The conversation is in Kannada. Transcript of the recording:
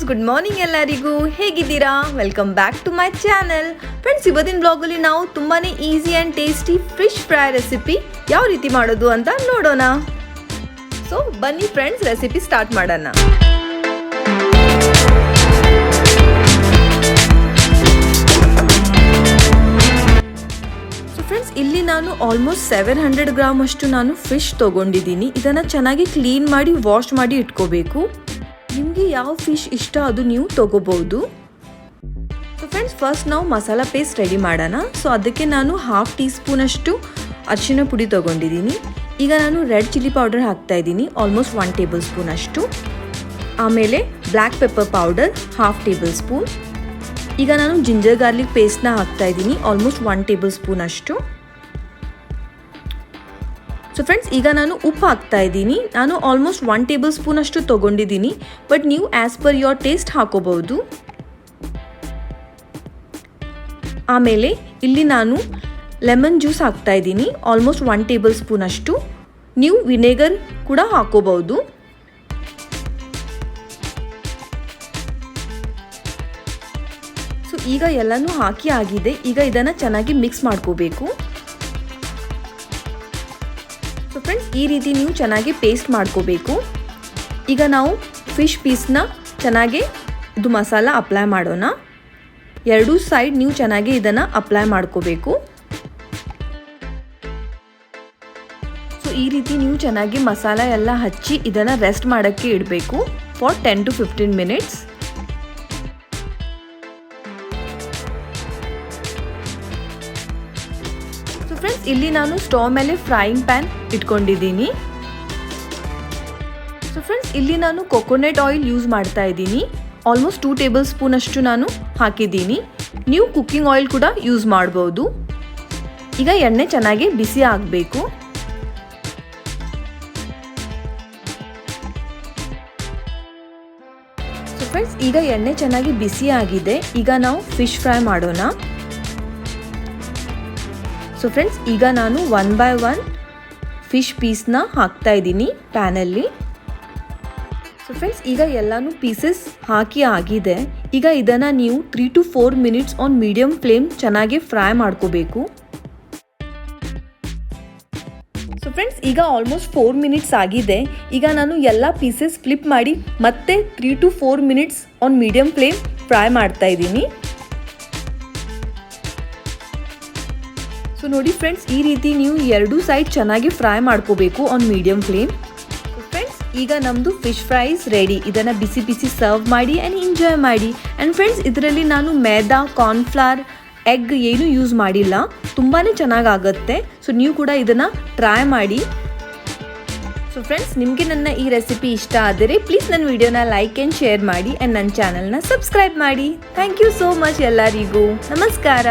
ಗುಡ್ ಮಾರ್ನಿಂಗ್ ಎಲ್ಲರಿಗೂ. ಹೇಗಿದ್ದೀರಾ? Welcome back to my channel. Friends, ಇವತ್ತಿನ ಬ್ಲಾಗಲ್ಲಿ ನಾವು ತುಂಬಾ easy and tasty fish fry recipe ಯಾವ ರೀತಿ ಮಾಡೋದು ಅಂತ ನೋಡೋಣ. ಸೊ ಬನ್ನಿ ಫ್ರೆಂಡ್ಸ್, ರೆಸಿಪಿ ಸ್ಟಾರ್ಟ್ ಮಾಡೋಣ. ಫ್ರೆಂಡ್ಸ್, ಇಲ್ಲಿ ನಾನು ಆಲ್ಮೋಸ್ಟ್ 700 ಗ್ರಾಮ್ ಅಷ್ಟು ನಾನು ಫಿಶ್ ತೊಗೊಂಡಿದ್ದೀನಿ. ಇದನ್ನು ಚೆನ್ನಾಗಿ ಕ್ಲೀನ್ ಮಾಡಿ ವಾಶ್ ಮಾಡಿ ಇಟ್ಕೋಬೇಕು. ನಿಮಗೆ ಯಾವ ಫಿಶ್ ಇಷ್ಟ ಅದು ನೀವು ತೊಗೋಬಹುದು. ಸೊ ಫ್ರೆಂಡ್ಸ್, ಫಸ್ಟ್ ನಾವು ಮಸಾಲ ಪೇಸ್ಟ್ ರೆಡಿ ಮಾಡೋಣ. ಸೊ ಅದಕ್ಕೆ ನಾನು 1/2 ಟೀ ಸ್ಪೂನ್ ಅಷ್ಟು ಅರಿಶಿನ ಪುಡಿ ತೊಗೊಂಡಿದ್ದೀನಿ. ಈಗ ನಾನು ರೆಡ್ ಚಿಲ್ಲಿ ಪೌಡರ್ ಹಾಕ್ತಾ ಇದ್ದೀನಿ, ಆಲ್ಮೋಸ್ಟ್ 1 ಟೇಬಲ್ ಸ್ಪೂನ್ ಅಷ್ಟು. ಆಮೇಲೆ black pepper powder 1/2 table spoon. ಈಗ ನಾನು ಜಿಂಜರ್ ಗಾರ್ಲಿಕ್ ಪೇಸ್ಟ್ನ ಹಾಕ್ತಾ ಇದ್ದೀನಿ, ಆಲ್ಮೋಸ್ಟ್ 1 ಟೇಬಲ್ ಸ್ಪೂನ್ ಅಷ್ಟು. ಸೊ ಫ್ರೆಂಡ್ಸ್, ಈಗ ನಾನು ಉಪ್ಪು ಹಾಕ್ತಾ ಇದ್ದೀನಿ. ನಾನು ಆಲ್ಮೋಸ್ಟ್ 1 ಟೇಬಲ್ ಸ್ಪೂನ್ ಅಷ್ಟು ತೊಗೊಂಡಿದ್ದೀನಿ, ಬಟ್ ನೀವು ಆ್ಯಸ್ ಪರ್ ಯೋರ್ ಟೇಸ್ಟ್ ಹಾಕೋಬಹುದು. ಆಮೇಲೆ ಇಲ್ಲಿ ನಾನು ಲೆಮನ್ ಜ್ಯೂಸ್ ಹಾಕ್ತಾ ಇದ್ದೀನಿ, ಆಲ್ಮೋಸ್ಟ್ 1 ಟೇಬಲ್ ಸ್ಪೂನ್ ಅಷ್ಟು. ನೀವು ವಿನೆಗರ್ ಕೂಡ ಹಾಕೋಬಹುದು. ಸೊ ಈಗ ಎಲ್ಲನೂ ಹಾಕಿ ಆಗಿದೆ. ಈಗ ಇದನ್ನು ಚೆನ್ನಾಗಿ ಮಿಕ್ಸ್ ಮಾಡ್ಕೋಬೇಕು. ಸೊ ಫ್ರೆಂಡ್ಸ್, ಈ ರೀತಿ ನೀವು ಚೆನ್ನಾಗಿ ಪೇಸ್ಟ್ ಮಾಡ್ಕೋಬೇಕು. ಈಗ ನಾವು ಫಿಶ್ ಪೀಸ್ನ ಚೆನ್ನಾಗಿ ಇದು ಮಸಾಲ ಅಪ್ಲೈ ಮಾಡೋಣ. ಎರಡೂ ಸೈಡ್ ನೀವು ಚೆನ್ನಾಗಿ ಇದನ್ನು ಅಪ್ಲೈ ಮಾಡ್ಕೋಬೇಕು. ಸೊ ಈ ರೀತಿ ನೀವು ಚೆನ್ನಾಗಿ ಮಸಾಲ ಎಲ್ಲ ಹಚ್ಚಿ ಇದನ್ನು ರೆಸ್ಟ್ ಮಾಡೋಕ್ಕೆ ಇಡಬೇಕು for 10 to 15 minutes. So friends, ಇಲ್ಲಿ ನಾನು ಸ್ಟವ್ ಮೇಲೆ ಫ್ರೈಯಿಂಗ್ ಪ್ಯಾನ್ ಇಟ್ಕೊಂಡಿದ್ದೀನಿ. ಸೊ ಫ್ರೆಂಡ್ಸ್, ಇಲ್ಲಿ ನಾನು ಕೊಕೊನಟ್ ಆಯಿಲ್ ಯೂಸ್ ಮಾಡ್ತಾ ಇದ್ದೀನಿ. ಆಲ್ಮೋಸ್ಟ್ 2 ಟೇಬಲ್ ಸ್ಪೂನ್ ಅಷ್ಟು ನಾನು ಹಾಕಿದ್ದೀನಿ. ನೀವು ಕುಕ್ಕಿಂಗ್ ಆಯಿಲ್ ಕೂಡ ಯೂಸ್ ಮಾಡ್ಬೋದು. ಈಗ ಎಣ್ಣೆ ಚೆನ್ನಾಗಿ ಬಿಸಿ ಆಗಬೇಕು. ಸೊ ಫ್ರೆಂಡ್ಸ್, ಈಗ ಎಣ್ಣೆ ಚೆನ್ನಾಗಿ ಬಿಸಿ ಆಗಿದೆ. ಈಗ ನಾವು ಫಿಶ್ ಫ್ರೈ ಮಾಡೋಣ. ಸೊ ಫ್ರೆಂಡ್ಸ್, ಈಗ ನಾನು 1 by 1 ಫಿಶ್ ಪೀಸ್ನ ಹಾಕ್ತಾ ಇದ್ದೀನಿ ಪ್ಯಾನಲ್ಲಿ. ಸೊ ಫ್ರೆಂಡ್ಸ್, ಈಗ ಎಲ್ಲನೂ ಪೀಸಸ್ ಹಾಕಿ ಆಗಿದೆ. ಈಗ ಇದನ್ನು ನೀವು 3 to 4 minutes on medium flame ಚೆನ್ನಾಗಿ ಫ್ರೈ ಮಾಡ್ಕೋಬೇಕು. ಸೊ ಫ್ರೆಂಡ್ಸ್, ಈಗ ಆಲ್ಮೋಸ್ಟ್ 4 ಮಿನಿಟ್ಸ್ ಆಗಿದೆ. ಈಗ ನಾನು ಎಲ್ಲ ಪೀಸಸ್ ಫ್ಲಿಪ್ ಮಾಡಿ ಮತ್ತೆ 3 to 4 minutes on medium flame fry ಮಾಡ್ತಾ ಇದ್ದೀನಿ. ಸೊ ನೋಡಿ ಫ್ರೆಂಡ್ಸ್, ಈ ರೀತಿ ನೀವು ಎರಡೂ ಸೈಡ್ ಚೆನ್ನಾಗಿ ಫ್ರೈ ಮಾಡ್ಕೋಬೇಕು ಆನ್ ಮೀಡಿಯಮ್ ಫ್ಲೇಮ್. ಫ್ರೆಂಡ್ಸ್, ಈಗ ನಮ್ಮದು ಫಿಶ್ ಫ್ರೈಸ್ ರೆಡಿ. ಇದನ್ನು ಬಿಸಿ ಬಿಸಿ ಸರ್ವ್ ಮಾಡಿ ಆ್ಯಂಡ್ ಎಂಜಾಯ್ ಮಾಡಿ. ಆ್ಯಂಡ್ ಫ್ರೆಂಡ್ಸ್, ಇದರಲ್ಲಿ ನಾನು मैदा, ಕಾರ್ನ್ಫ್ಲವರ್, ಎಗ್ ಏನು ಯೂಸ್ ಮಾಡಿಲ್ಲ. ತುಂಬಾ ಚೆನ್ನಾಗಾಗುತ್ತೆ. ಸೊ ನೀವು ಕೂಡ ಇದನ್ನು ಟ್ರೈ ಮಾಡಿ. ಸೊ ಫ್ರೆಂಡ್ಸ್, ನಿಮಗೆ ನನ್ನ ಈ ರೆಸಿಪಿ ಇಷ್ಟ ಆದರೆ ಪ್ಲೀಸ್ ನನ್ನ ವಿಡಿಯೋನ ಲೈಕ್ ಆ್ಯಂಡ್ ಶೇರ್ ಮಾಡಿ ಆ್ಯಂಡ್ ನನ್ನ ಚಾನಲ್ನ ಸಬ್ಸ್ಕ್ರೈಬ್ ಮಾಡಿ. ಥ್ಯಾಂಕ್ ಯು ಸೋ ಮಚ್ ಎಲ್ಲರಿಗೂ. ನಮಸ್ಕಾರ.